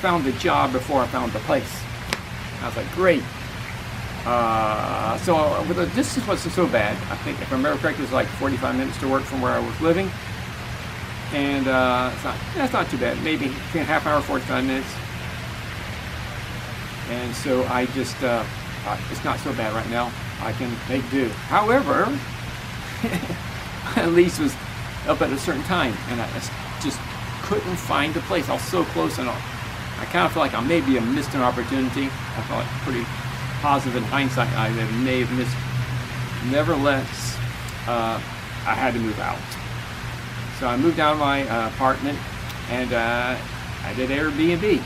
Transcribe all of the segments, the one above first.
found the job before I found the place. I was like, great. So the distance wasn't so bad. I think, if I remember correctly, it was like 45 minutes to work from where I was living. And that's not too bad. Maybe between half hour, 45 minutes. And so I just, it's not so bad right now. I can make do. However, my lease was up at a certain time, and I just couldn't find the place. I was so close, and I kind of feel like I maybe have missed an opportunity. I felt pretty positive in hindsight I may have missed. Nevertheless, I had to move out. So I moved out of my apartment, and I did Airbnb.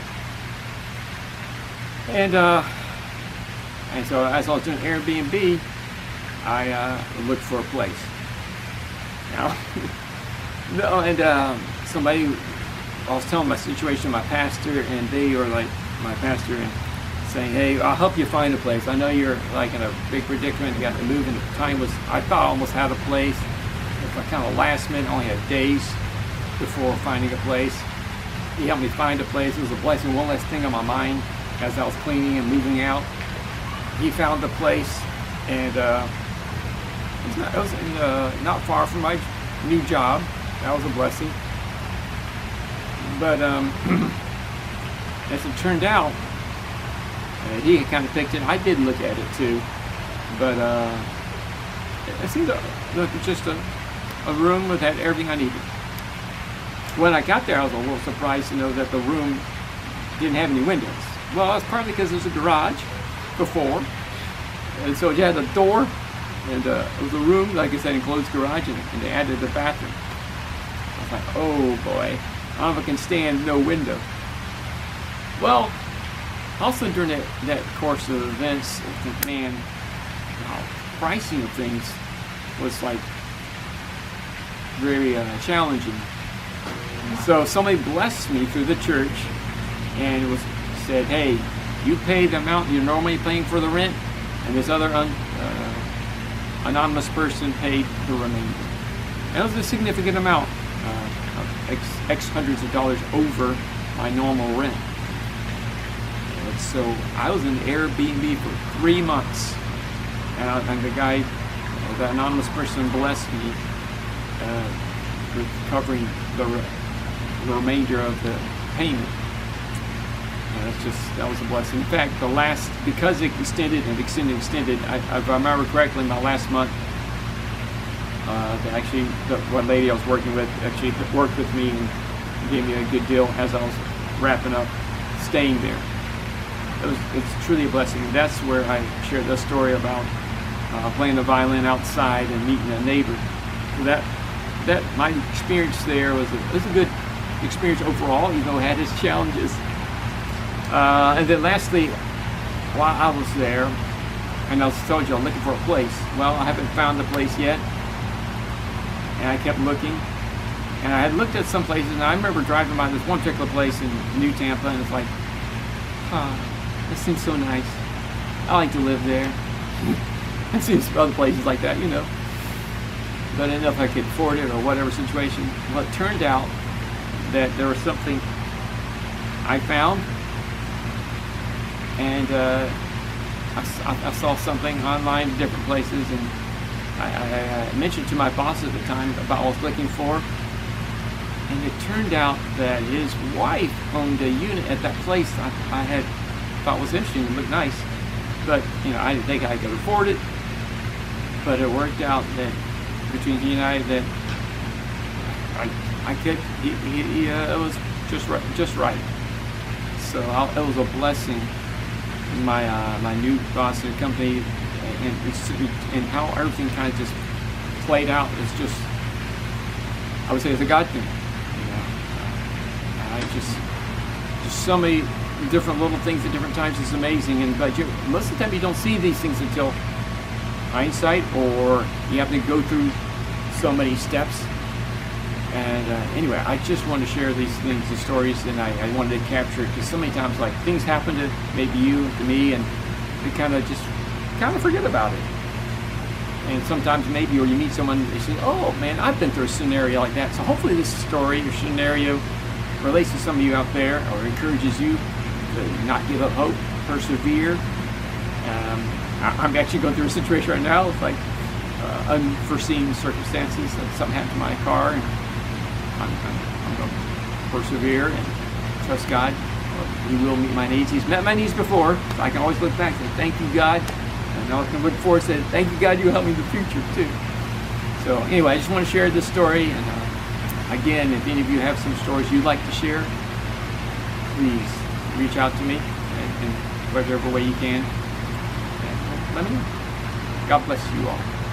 And so as I was doing Airbnb, I looked for a place. Now, no, and somebody, I was telling my situation to my pastor, and they were like, my pastor, and saying, hey, I'll help you find a place. I know you're like in a big predicament, you got to move, and the time was, I thought I almost had a place. It was kind of last minute, only had days before finding a place. He helped me find a place. It was a blessing, one less thing on my mind as I was cleaning and moving out. He found the place, and it was not far from my new job. That was a blessing. But as it turned out, he had kind of picked it. I did look at it too, but it seemed to look just a room that had everything I needed. When I got there, I was a little surprised to know that the room didn't have any windows. Well, that's partly because there's a garage before, and so it had a door, and it was a room, like I said, enclosed garage, and they added a bathroom. I was like, oh boy, I don't know if I can stand no window. Well, also during that course of events, I think, man, pricing of things was like very challenging. So somebody blessed me through the church, and it was said, hey, you pay the amount you're normally paying for the rent, and this other anonymous person paid the remainder. And it was a significant amount, X hundreds of dollars over my normal rent. And so I was in Airbnb for 3 months, and the guy, the anonymous person, blessed me with covering the remainder of the payment. That was a blessing. In fact, because it extended, if I remember correctly, my last month, one lady I was working with actually worked with me and gave me a good deal as I was wrapping up staying there. It's truly a blessing. That's where I shared the story about playing the violin outside and meeting a neighbor. That my experience there was a good experience overall, even though it had its challenges. And then lastly, while I was there, and I told you I'm looking for a place. Well, I haven't found the place yet, and I kept looking, and I had looked at some places, and I remember driving by this one particular place in New Tampa, and it's like, this seems so nice. I like to live there. I've seen some other places like that, but I didn't know if I could afford it or whatever situation. Well, it turned out that there was something I found, and I saw something online in different places, and I mentioned to my boss at the time about what I was looking for, and it turned out that his wife owned a unit at that place I had thought was interesting and looked nice, but I didn't think I could afford it. But it worked out that between he and I, that I could. It was just right. So it was a blessing. My new boss in the company, and how everything kind of just played out is just, I would say, it's a God thing. I just so many different little things at different times is amazing. But most of the time you don't see these things until hindsight, or you have to go through so many steps. And anyway, I just wanted to share these things, the stories, and I wanted to capture it, because so many times, like, things happen to maybe you, to me, and we kind of forget about it. And sometimes maybe, or you meet someone, they say, oh man, I've been through a scenario like that. So hopefully this story or scenario relates to some of you out there, or encourages you to not give up hope, persevere. I'm actually going through a situation right now with like unforeseen circumstances. Something happened to my car, and I'm going to persevere and trust God. He will meet my needs. He's met my needs before, so I can always look back and say, thank you, God. And I can look forward and say, thank you, God, you'll help me in the future, too. So anyway, I just want to share this story. And again, if any of you have some stories you'd like to share, please reach out to me in whatever way you can. And let me know. God bless you all.